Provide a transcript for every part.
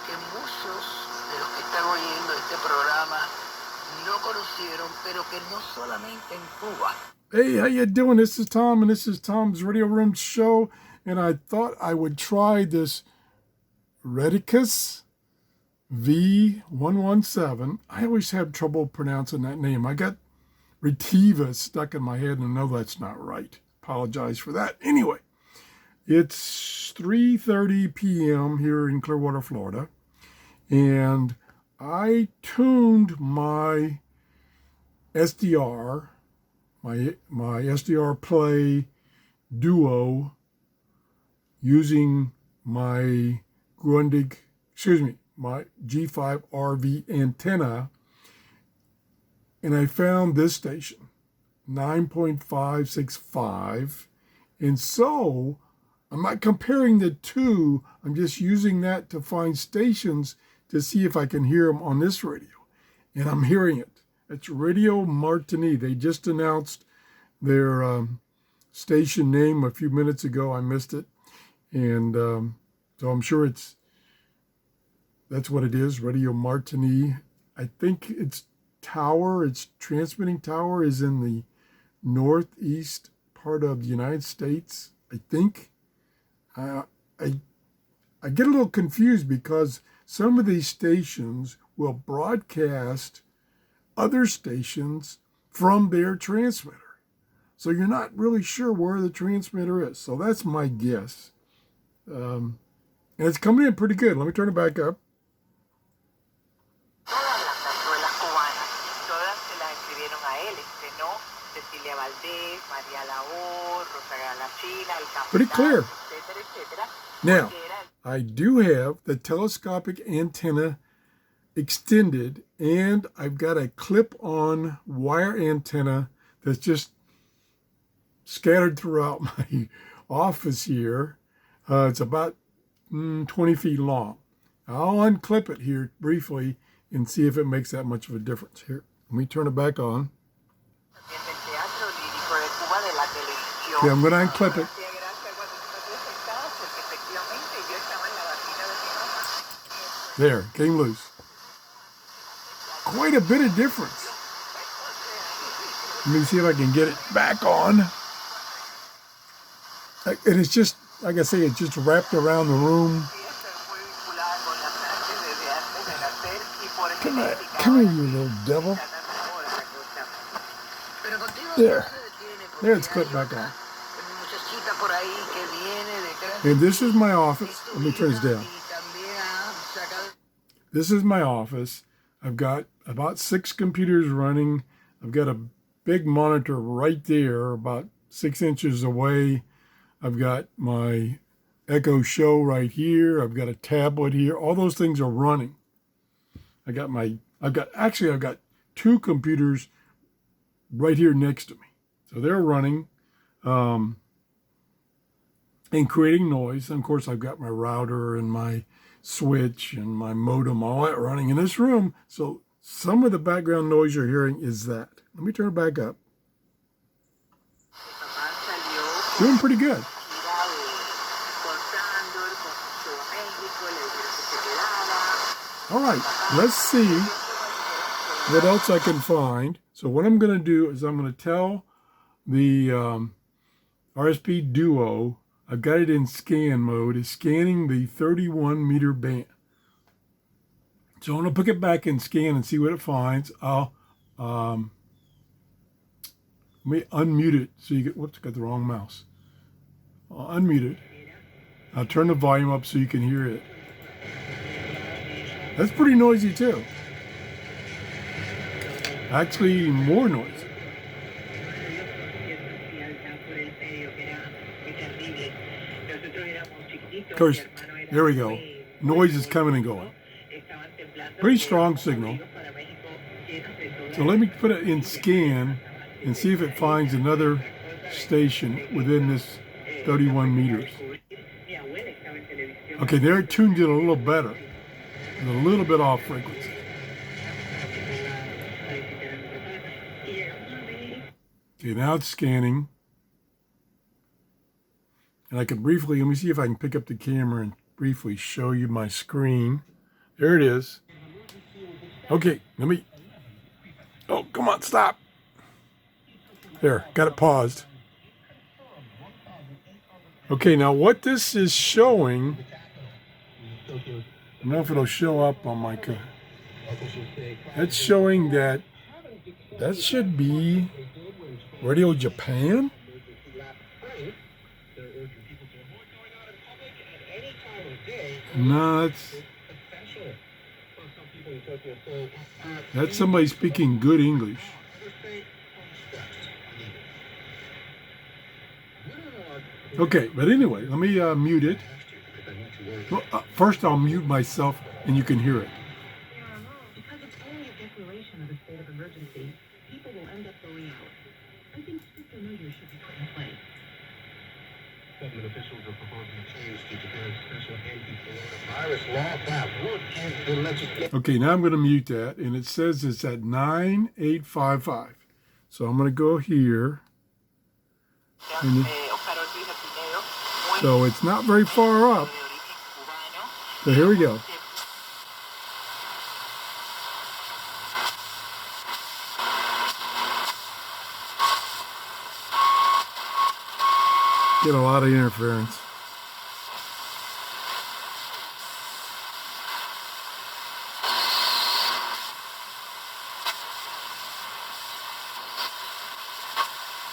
que muchos de los que están oyendo este programa no conocieron, pero que no solamente en Cuba. Hey, how you doing? This is Tom, and this is Tom's Radio Room show, and I thought I would try this RETEKESS V-117. I always have trouble pronouncing that name. I got RETEKESS stuck in my head, and I know that's not right. Apologize for that. Anyway, it's 3:30 p.m. here in Clearwater, Florida, and I tuned my SDR, my SDR Play Duo, using my my G5 RV antenna, and I found this station, 9.565, and so I'm not comparing the two, I'm just using that to find stations to see if I can hear them on this radio, and I'm hearing it. It's Radio Martini. They just announced their station name a few minutes ago. I missed it. And so I'm sure that's what it is, Radio Martini. I think its transmitting tower is in the northeast part of the United States, I think. I get a little confused because some of these stations will broadcast other stations from their transmitter. So you're not really sure where the transmitter is. So that's my guess. And it's coming in pretty good. Let me turn it back up. Pretty clear. Now, I do have the telescopic antenna extended, and I've got a clip-on wire antenna that's just scattered throughout my office here. It's about 20 feet long. I'll unclip it here briefly and see if it makes that much of a difference. Here, let me turn it back on. Okay, I'm going to unclip it. There, came loose. Quite a bit of difference. Let me see if I can get it back on. And it's just, like I say, it's just wrapped around the room. Come here, you little devil. There, it's clipped back on. And this is my office. Let me turn this down. This is my office. I've got about 6 computers running. I've got a big monitor right there, about 6 inches away. I've got my Echo Show right here. I've got a tablet here. All those things are running. I've got 2 computers right here next to me. So they're running and creating noise. And of course, I've got my router and my switch and my modem, all that running in this room. So some of the background noise you're hearing is that. Let me turn it back up. Doing pretty good. All right, let's see what else I can find. So what I'm going to do is I'm going to tell the RSP Duo, I've got it in scan mode, is scanning the 31 meter band. So I'm going to put it back in scan and see what it finds. I'll let me unmute it so you get, whoops, got the wrong mouse. I'll unmute it. I'll turn the volume up so you can hear it. That's pretty noisy too. Actually, more noisy. Of course, there we go. Noise is coming and going. Pretty strong signal. So let me put it in scan and see if it finds another station within this 31 meters. Okay, there it tuned in a little better. A little bit off frequency. Okay, now it's scanning. And I can briefly, let me see if I can pick up the camera and briefly show you my screen. There it is. Okay, let me. Oh, come on, stop. There, got it paused. Okay, now what this is showing, I don't know if it'll show up on my. That's showing that should be Radio Japan. No, that's somebody speaking good English. Okay, but anyway, let me mute it. Well, first I'll mute myself and you can hear it. Because it's only a declaration of a state of emergency, people will end up going out. I think stricter measures should be put in place. Government officials are proposing a change to Japan's special anti-coronavirus law that would end the legislation. Okay, now I'm going to mute that, and it says it's at 9855. So I'm going to go here. So it's not very far up. So here we go. Get a lot of interference.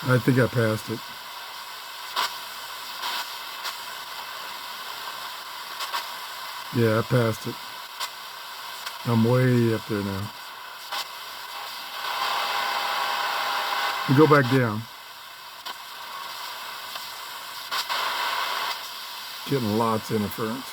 I think I passed it. Yeah, I passed it. I'm way up there now. We go back down. Getting lots of interference.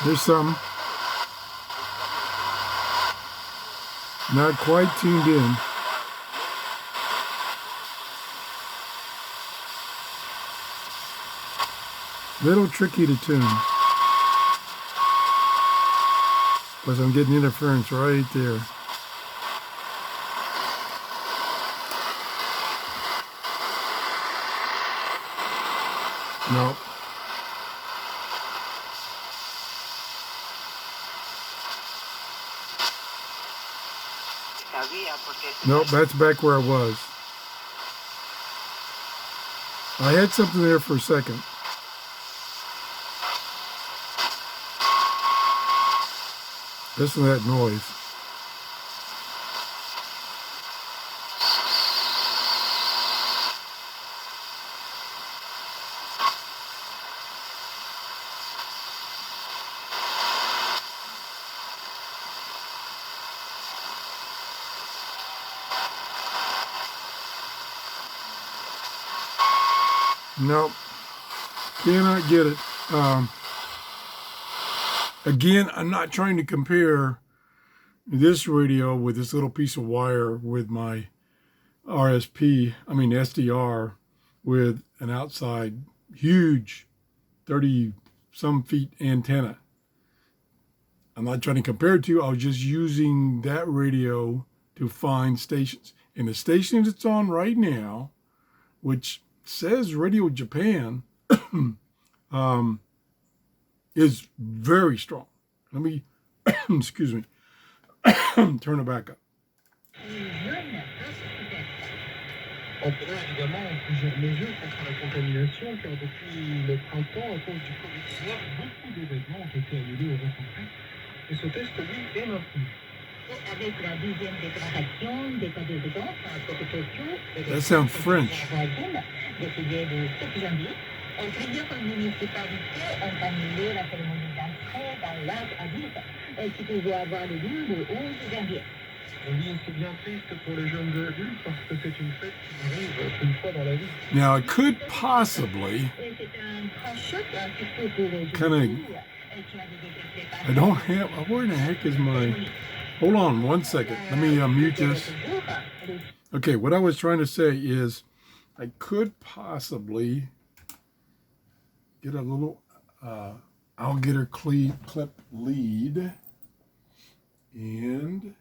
There's some. Not quite tuned in. Little tricky to tune. Because I'm getting interference right there. Nope. Nope, that's back where I was. I had something there for a second. Listen to that noise. Nope, cannot get it. Again, I'm not trying to compare this radio with this little piece of wire with my SDR with an outside huge 30-some feet antenna. I'm not trying to compare it to. I was just using that radio to find stations. And the station it's on right now, which says Radio Japan, is very strong. Let me, excuse me, turn it back up. On prend évidemment plusieurs mesures contre la contamination, car depuis le printemps, à cause du Covid-19, beaucoup d'événements ont été annulés ou recentrés. Et ce test, lui, est maintenu. Avec la 10e déclaration d'état d'urgence pour Tokyo, That sounds French. décidée le 7 janvier, plusieurs municipalités ont annulé la cérémonie d'entrée dans l'art adulte, qui devait avoir lieu le 11 janvier. On dit que c'est bien triste pour les jeunes adultes parce que c'est une fête qui arrive une fois dans la vie. Now, it could possibly kind of I don't have, where in the heck is my, hold on 1 second. Let me mute this. Okay, what I was trying to say is I could possibly get a little alligator clip lead and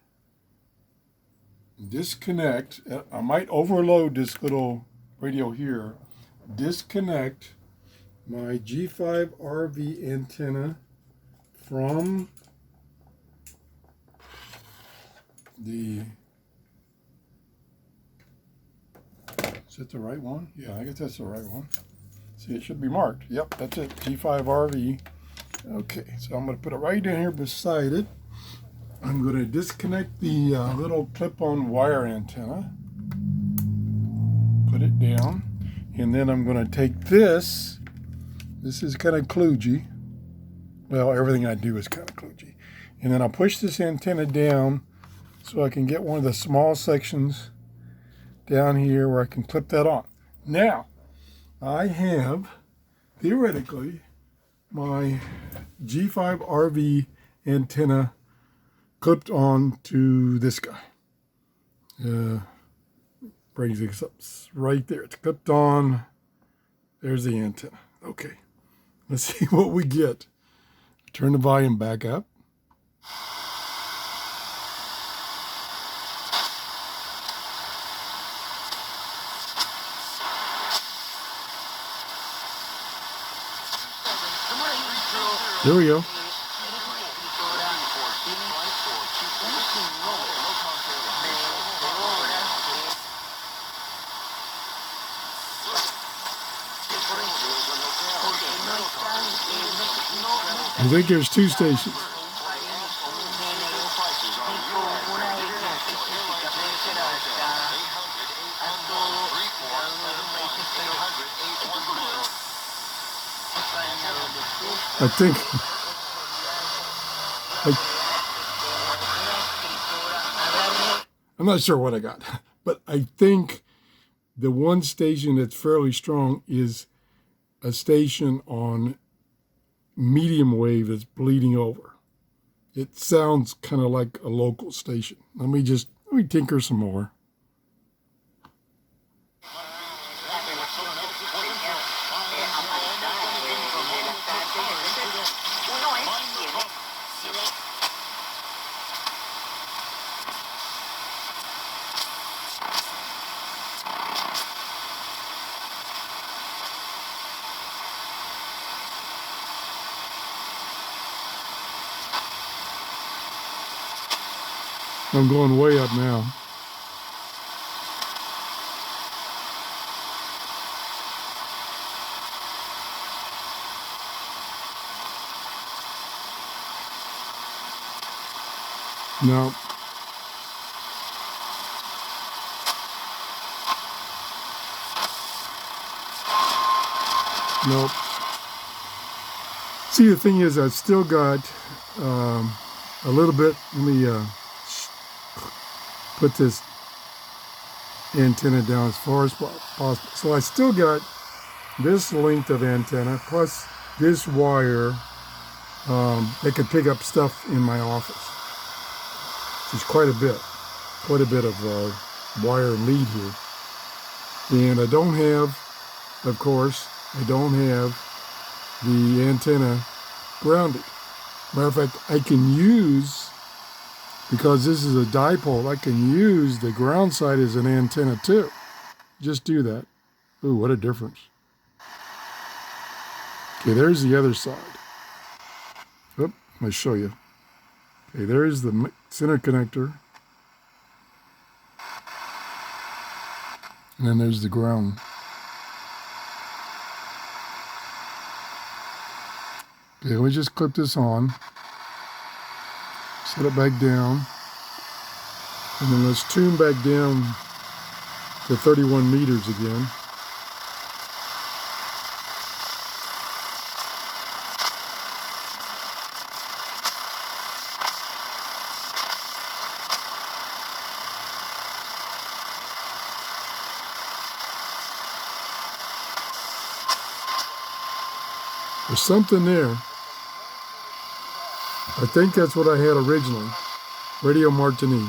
disconnect. I might overload this little radio here. Disconnect my G5 RV antenna from the, is that the right one? Yeah, I guess that's the right one. See, it should be marked. Yep, that's it, G5 RV. Okay, so I'm going to put it right in here beside it. I'm going to disconnect the little clip-on wire antenna, put it down, and then I'm going to take this. This is kind of kludgy. Well, everything I do is kind of kludgy. And then I'll push this antenna down so I can get one of the small sections down here where I can clip that on. Now, I have, theoretically, my G5 RV antenna clipped on to this guy. Brings this up right there. It's clipped on. There's the antenna. Okay. Let's see what we get. Turn the volume back up. There we go. I think there's 2 stations. I think I'm not sure what I got, but I think the one station that's fairly strong is a station on medium wave that's bleeding over. It sounds kind of like a local station. Let me tinker some more. I'm going way up now. No. Nope. See, the thing is, I've still got a little bit. Let me put this antenna down as far as possible. So I still got this length of antenna plus this wire that could pick up stuff in my office. It's quite a bit of wire lead here. And I don't have, of course, the antenna grounded. Matter of fact, I can use, because this is a dipole, I can use the ground side as an antenna too. Just do that. Ooh, what a difference. Okay, there's the other side. Oop, let me show you. Okay, there's the center connector. And then there's the ground. Okay, let me just clip this on. Set it back down. And then let's tune back down to 31 meters again. There's something there. I think that's what I had originally. Radio Martini.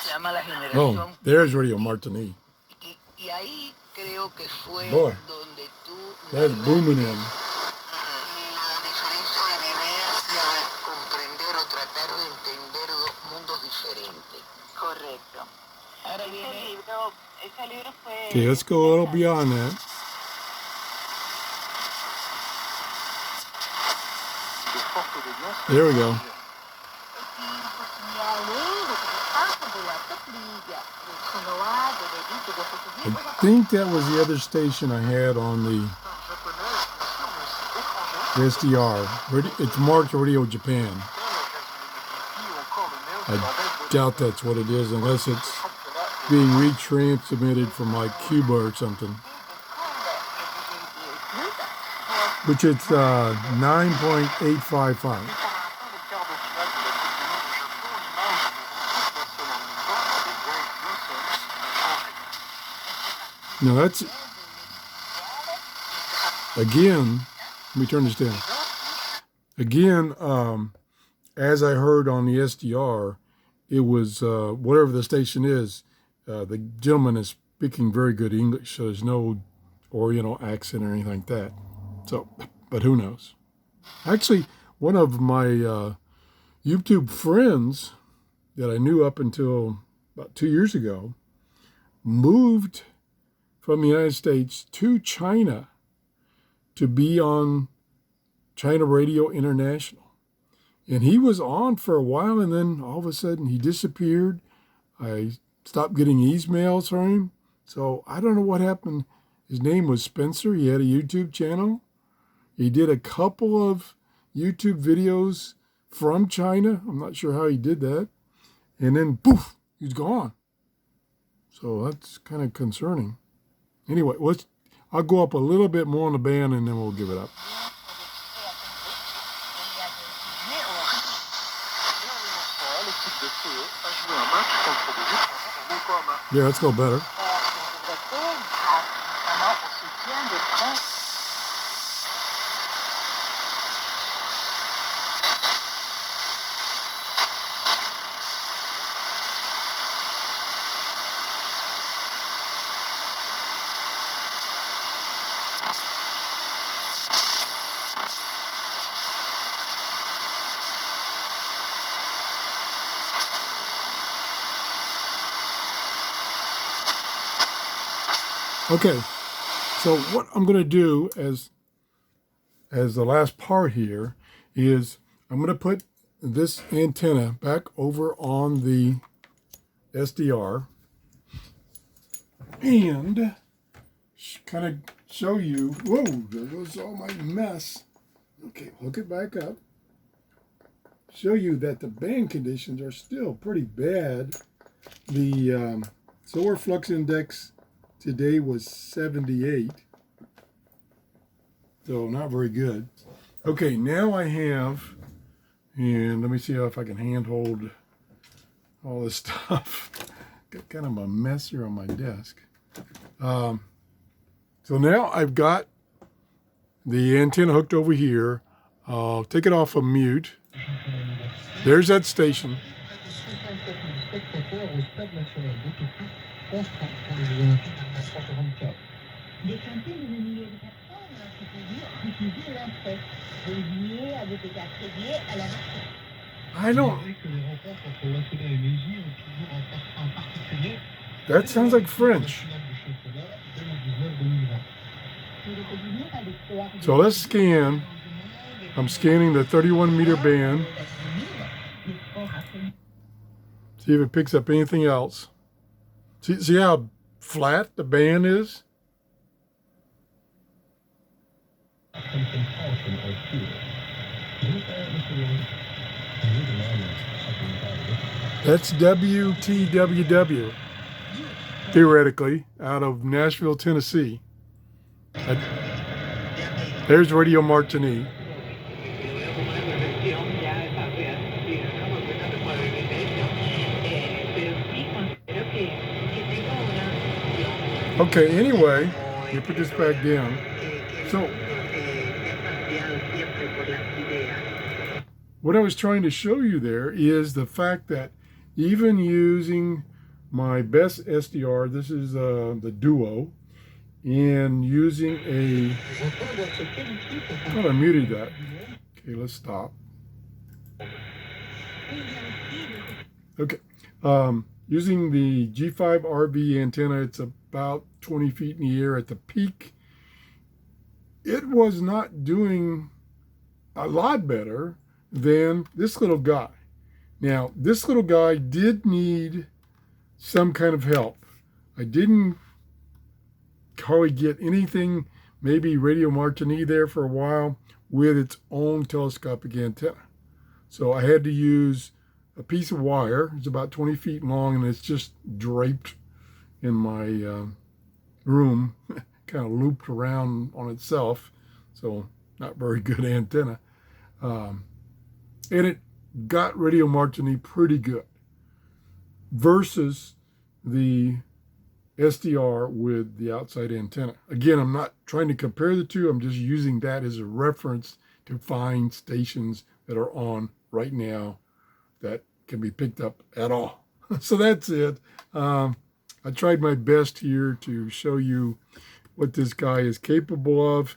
Se llama la Oh, generación. there's Radio Martini. Y ahí creo que fue Boy, donde tú that's booming in. la diferencia de ideas y a comprender o tratar de entender dos mundos diferentes. Correcto. Ahora viene. Ese libro fue. Okay, let's go a little beyond that. There we go. I think that was the other station I had on the SDR. It's marked Radio Japan. I doubt that's what it is unless it's being retransmitted from like Cuba or something. Which it's 9.855. Now that's, again, let me turn this down. Again, as I heard on the SDR, it was, whatever the station is, the gentleman is speaking very good English, so there's no Oriental accent or anything like that. So, but who knows? Actually, one of my YouTube friends that I knew up until about 2 years ago moved from the United States to China to be on China Radio International. And he was on for a while, and then all of a sudden he disappeared. I stopped getting emails from him. So I don't know what happened. His name was Spencer. He had a YouTube channel. He did a couple of YouTube videos from China. I'm not sure how he did that. And then, poof, he's gone. So that's kind of concerning. Anyway, I'll go up a little bit more on the band and then we'll give it up. Yeah, let's go better. Okay, so what I'm going to do as the last part here is I'm going to put this antenna back over on the SDR and kind of show you, whoa, there goes all my mess. Okay, hook it back up. Show you that the band conditions are still pretty bad. The solar flux index today was 78, so not very good. Okay, now I have, and let me see if I can handhold all this stuff. Got kind of a mess here on my desk. So now I've got the antenna hooked over here. I'll take it off of mute. There's that station. I don't. That sounds like French. So let's scan. I'm scanning the 31 meter band. See if it picks up anything else. See how flat the band is? That's WTWW, theoretically, out of Nashville, Tennessee. There's Radio Martini. Okay, anyway, You put this back down. So, what I was trying to show you there is the fact that even using my best SDR, this is the Duo, and using a, oh, I muted that. Okay, let's stop. Okay, using the G5 RV antenna, it's about 20 feet in the air at the peak. It was not doing a lot better than this little guy. Now, this little guy did need some kind of help. I didn't hardly get anything, maybe Radio Martini there for a while with its own telescopic antenna. So I had to use a piece of wire. It's about 20 feet long, and it's just draped in my room, kind of looped around on itself. So not very good antenna. And it got Radio Martini pretty good versus the SDR with the outside antenna. Again, I'm not trying to compare the two. I'm just using that as a reference to find stations that are on right now that can be picked up at all. So that's it. I tried my best here to show you what this guy is capable of.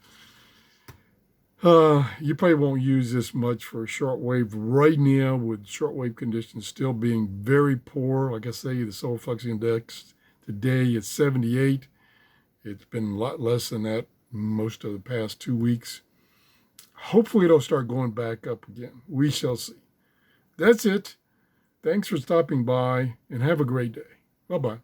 You probably won't use this much for shortwave right now, with shortwave conditions still being very poor. Like I say, the solar flux index today is 78. It's been a lot less than that most of the past 2 weeks. Hopefully it'll start going back up again. We shall see. That's it. Thanks for stopping by, and have a great day. Bye-bye.